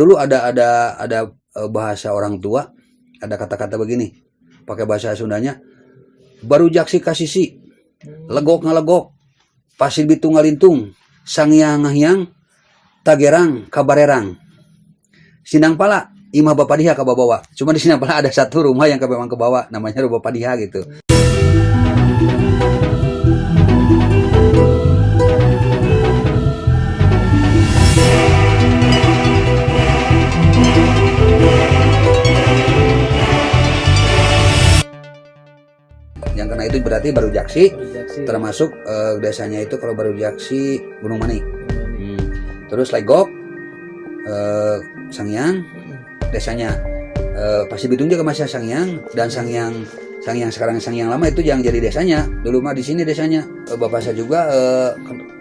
Dulu ada bahasa orang tua, ada kata-kata begini, pakai bahasa Sundanya, baru jaksi kasisi, legok ngalegok, pasir bitung ngalintung, sangyang ngahyang, tagerang kabarerang. Sindang pala, imah bapadiha ke bawa. Cuma di Sindang pala ada satu rumah yang memang ke bawah, namanya rumah bapadiha gitu. Yang kena itu berarti baru jaksi. Termasuk desanya itu kalau baru jaksi Gunung Mani. Terus legok, sangyang, desanya pasti bitung juga masih sangyang, dan sangyang sekarang sangyang lama itu yang jadi desanya. Dulu mah di sini desanya. Bapak saya juga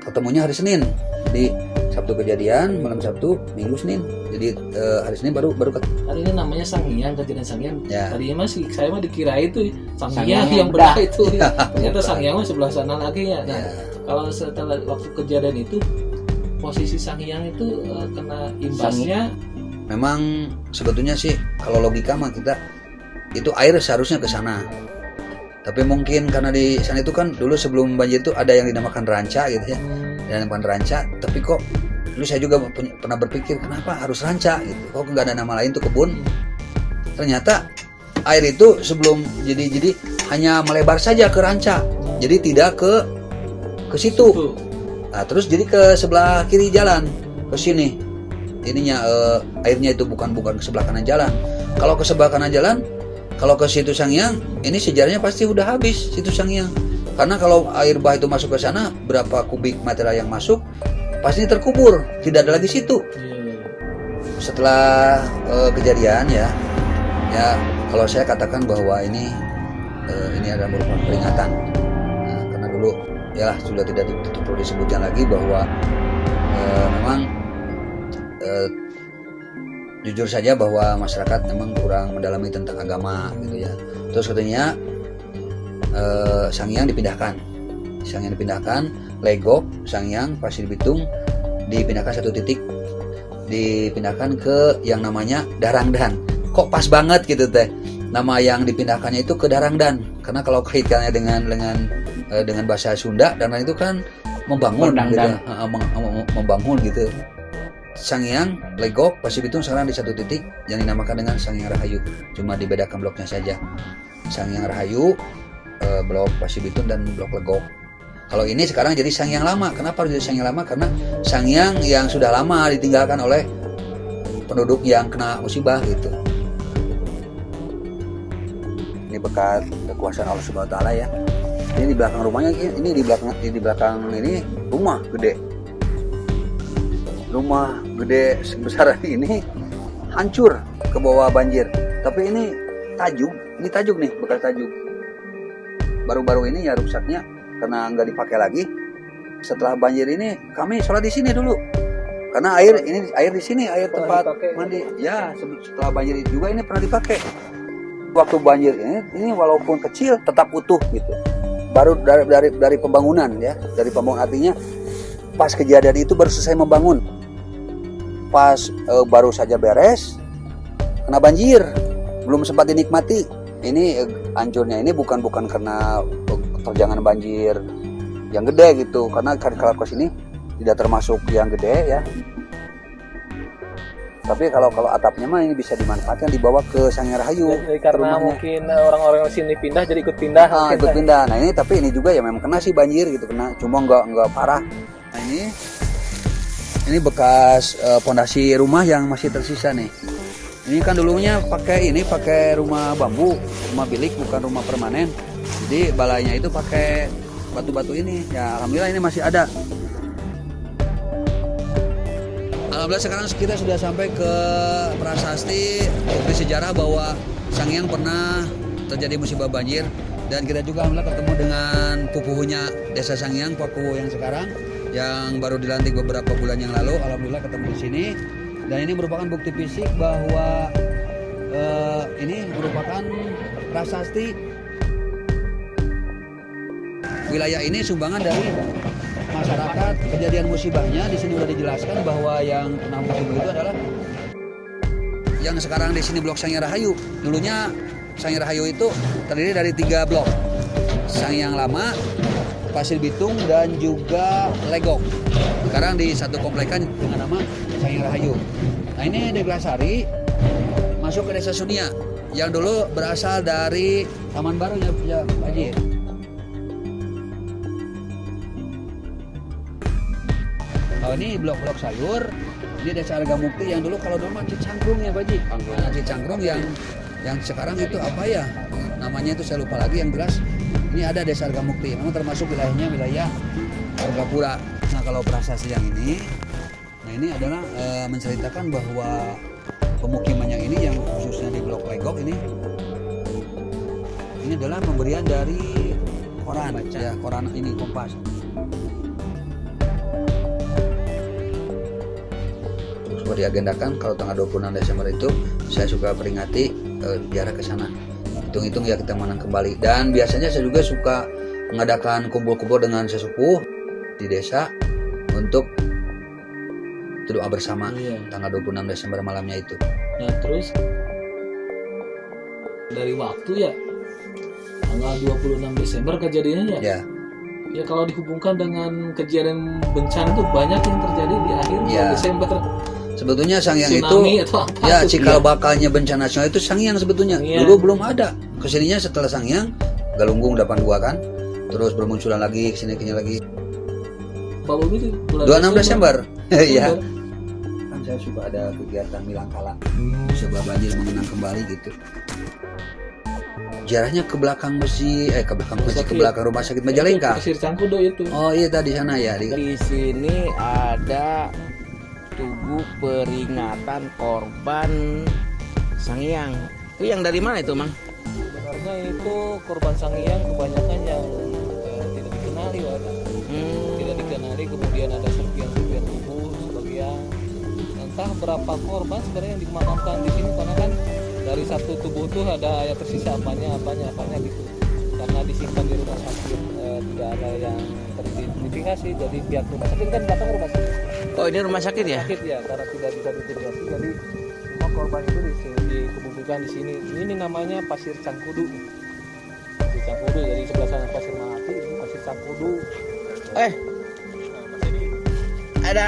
ketemunya hari Senin. Jadi Sabtu kejadian, malam Sabtu, Minggu Senin. Jadi hari Senin baru hari ini namanya sangyang, kejadian sangyang. Ya. Tadinya masih saya mah dikira itu sangyang yang bedah itu. Ya. Ternyata sangyang mah sebelah sana lagi ya. Nah, kalau setelah waktu kejadian itu posisi sangyang itu kena imbasnya. Memang sebetulnya sih kalau logika mah kita itu air seharusnya ke sana. Tapi mungkin karena di sana itu kan dulu sebelum banjir itu ada yang dinamakan ranca gitu ya. Dan dinamakan ranca, tapi kok dulu saya juga pernah berpikir kenapa harus ranca gitu. Kok nggak ada nama lain tuh kebun. Ternyata air itu sebelum jadi hanya melebar saja ke ranca. Jadi tidak ke situ. Nah, terus jadi ke sebelah kiri jalan, ke sini. Ininya airnya itu bukan ke sebelah kanan jalan. Kalau ke sebelah kanan jalan, kalau ke situ Sangyang, ini sejarahnya pasti udah habis situ Sangyang. Karena kalau air bah itu masuk ke sana, berapa kubik material yang masuk, pasti terkubur, tidak ada lagi situ. Setelah kejadian ya kalau saya katakan bahwa ini adalah merupakan peringatan. Nah, karena dulu ya sudah tidak perlu disebutkan lagi bahwa memang jujur saja bahwa masyarakat memang kurang mendalami tentang agama gitu ya. Terus katanya Sangyang dipindahkan, legok Sangyang Pasir Bitung dipindahkan satu titik, dipindahkan ke yang namanya Darangdan. Kok pas banget gitu teh, nama yang dipindahkannya itu ke Darangdan, karena kalau kaitannya dengan bahasa Sunda, Darangdan itu kan membangun gitu, membangun gitu. Sangyang, legok, Pasir Bitung sekarang di satu titik yang dinamakan dengan Sangyang Rahayu. Cuma dibedakan bloknya saja. Sangyang Rahayu, blok Pasir Bitung dan blok legok. Kalau ini sekarang jadi Sangyang lama. Kenapa harus jadi Sangyang lama? Karena Sangyang yang sudah lama ditinggalkan oleh penduduk yang kena musibah gitu. Ini bekas kekuasaan Allah Subhanahu wa taala ya. Ini di belakang rumahnya, ini di belakang ini rumah gede. Rumah gede sebesar ini hancur ke bawah banjir. Tapi ini tajuk nih, bekas tajuk. Baru-baru ini ya rusaknya karena nggak dipakai lagi. Setelah banjir ini kami sholat di sini dulu. Karena air di sini, air tempat mandi. Ya, setelah banjir juga ini pernah dipakai. Waktu banjir ini walaupun kecil tetap utuh gitu. Baru dari pembangunan ya, dari pembangunan artinya pas kejadian itu baru selesai membangun. Pas baru saja beres kena banjir, belum sempat dinikmati. Ini hancurnya ini bukan karena terjangan banjir yang gede gitu, karena Kars ini tidak termasuk yang gede ya. Tapi kalau atapnya mah ini bisa dimanfaatkan dibawa ke Sangyang Rahayu. Jadi karena mungkin orang-orang sini pindah jadi ikut pindah. Ikut pindah. Nah ini tapi ini juga ya memang kena sih banjir gitu, kena, cuma nggak parah. Nah ini bekas pondasi rumah yang masih tersisa nih. Ini kan dulunya pakai rumah bambu, rumah bilik bukan rumah permanen. Jadi balainya itu pakai batu-batu ini. Ya alhamdulillah ini masih ada. Alhamdulillah sekarang kita sudah sampai ke prasasti bukti sejarah bahwa Sangyang pernah terjadi musibah banjir, dan kita juga alhamdulillah ketemu dengan pupuhunya Desa Sangyang, Pak Pupuh yang sekarang yang baru dilantik beberapa bulan yang lalu. Alhamdulillah ketemu di sini, dan ini merupakan bukti fisik bahwa ini merupakan prasasti. Wilayah ini sumbangan dari masyarakat. Kejadian musibahnya di sini sudah dijelaskan bahwa yang kena musibah itu adalah yang sekarang di sini blok Sangiang Rahayu. Dulunya Sangiang Rahayu itu terdiri dari 3 blok. Sangiang Lama, Pasir Bitung, dan juga Legok. Sekarang di satu komplekan dengan nama Sangiang Rahayu. Nah ini di Belasari masuk ke Desa Sunia yang dulu berasal dari Taman Baru ya Pak Haji. Kalau ini blok-blok sayur, ini Desa Argamukti yang dulu kalau dulu mah Cicangkrung ya Pak Haji. Nah, Cicangkrung yang sekarang itu apa ya? Namanya itu saya lupa lagi, yang jelas ini ada Desa Argamukti. Memang termasuk wilayahnya wilayah Argapura. Nah kalau prasasti yang ini, nah ini adalah menceritakan bahwa pemukiman yang ini yang khususnya di blok Legok ini adalah pemberian dari koran, ya koran ini Kompas. Sudah diagendakan kalau tanggal 26 Desember itu saya suka peringati ziarah ke sana. Hitung-hitung ya kita menang kembali. Dan biasanya saya juga suka mengadakan kumpul-kumpul dengan sesepuh di desa untuk doa bersama tanggal 26 Desember malamnya itu. Nah terus dari waktu ya tanggal 26 Desember kejadiannya ya. Ya kalau dihubungkan dengan kejadian bencana itu banyak yang terjadi di akhir bulan Desember. Sebetulnya Sangiang Tsunami itu ya cikal bakalnya bencana nasional itu Sangiang sebetulnya. Dulu belum ada. Kesininya setelah Sangiang, Galunggung 82 kan. Terus bermunculan lagi kesini lagi. 26 Desember. Iya. Kan saya suka ada kegiatan Milangkala. Sebab banjir mengenang kembali gitu. Jaraknya ke belakang ke belakang rumah sakit Majalengka. Pasir Cangkudo itu. Oh iya tadi sana ya. Di sini ada tugu peringatan korban Sangiang. Itu yang dari mana itu, Mang? Sebenarnya itu korban Sangiang kebanyakan yang tidak dikenali, Wak. Tidak dikenali, kemudian ada serpihan-serpihan tubuh sebagian. Entah berapa korban sebenarnya yang dimakamkan di sini, karena kan dari satu tubuh itu ada yang tersisa apanya gitu. Karena disimpan di rumah sakit tidak ada yang teridentifikasi, jadi pihak rumah sakit kan belakang rumah sakit. Oh ini rumah sakit ya? Sakit ya, karena tidak bisa diidentifikasi, jadi semua korban itu dikebumikan di sini. Ini namanya Pasir Cangkudu. Pasir Cangkudu, jadi sebelah sana Pasir Mati, ini Pasir Cangkudu. Ada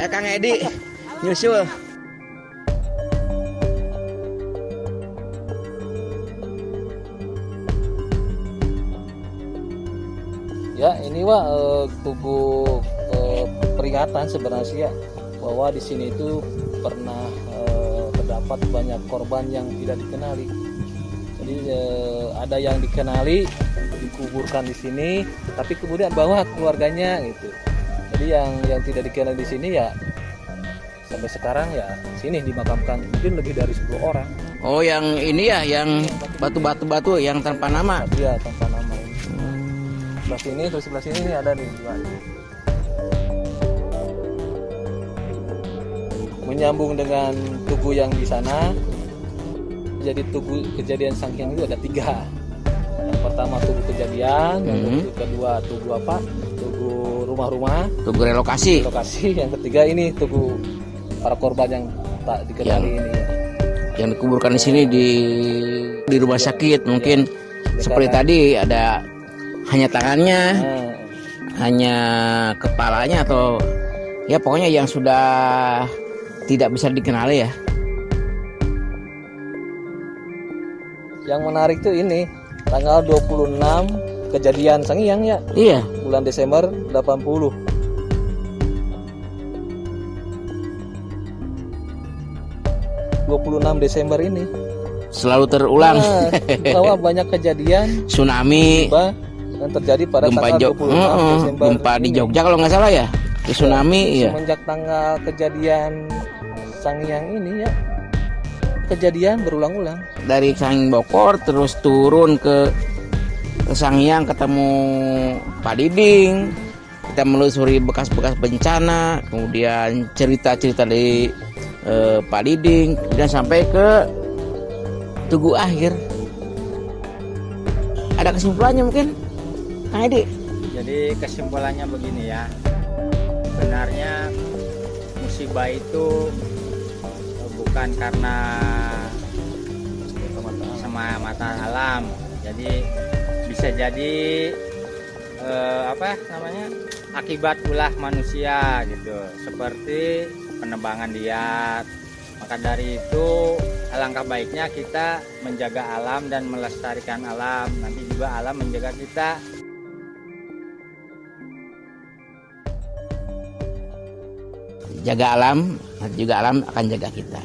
Kang Edi nyusul. Ya ini tugu peringatan sebenarnya bahwa di sini itu pernah terdapat banyak korban yang tidak dikenali. Jadi ada yang dikenali dikuburkan di sini, tapi kemudian bawa keluarganya gitu. Jadi yang tidak dikenali di sini ya sampai sekarang ya sini dimakamkan mungkin lebih dari 10 orang. Oh yang ini ya, yang batu-batu yang tanpa nama. Iya tanpa nama ini. Sebelah sini, terus sebelah sini ini ada nih. Menyambung dengan tugu yang di sana. Jadi tugu kejadian Sangiang itu ada 3. Yang pertama tugu kejadian, yang kedua tugu apa? Tugu rumah-rumah. Tugu relokasi. Yang ketiga ini tugu para korban yang tak dikenali ini. Yang dikuburkan di sini di rumah sakit mungkin seperti tadi ada hanya tangannya, hanya kepalanya atau ya pokoknya yang sudah tidak bisa dikenali ya. Yang menarik tuh ini tanggal 26 kejadian Sangiang ya. Iya. Bulan Desember 80. Desember ini selalu terulang. Bahwa banyak kejadian tsunami yang terjadi pada gempa tanggal 26 Desember. Gempa di Jogja kalau nggak salah ya. Tsunami ya. Semenjak tanggal kejadian Sangiang ini ya kejadian berulang-ulang. Dari Sangiang Bokor terus turun ke Sangiang ketemu Pak Diding. Kita menelusuri bekas-bekas bencana, kemudian cerita-cerita dari Pak Diding dan sampai ke tugu akhir. Ada kesimpulannya mungkin, Kang Edi? Jadi kesimpulannya begini ya, sebenarnya musibah itu bukan karena semata alam. Jadi bisa jadi akibat ulah manusia gitu, seperti penebangan liar. Maka dari itu alangkah baiknya kita menjaga alam dan melestarikan alam. Nanti juga alam menjaga kita. Jaga alam, nanti juga alam akan jaga kita.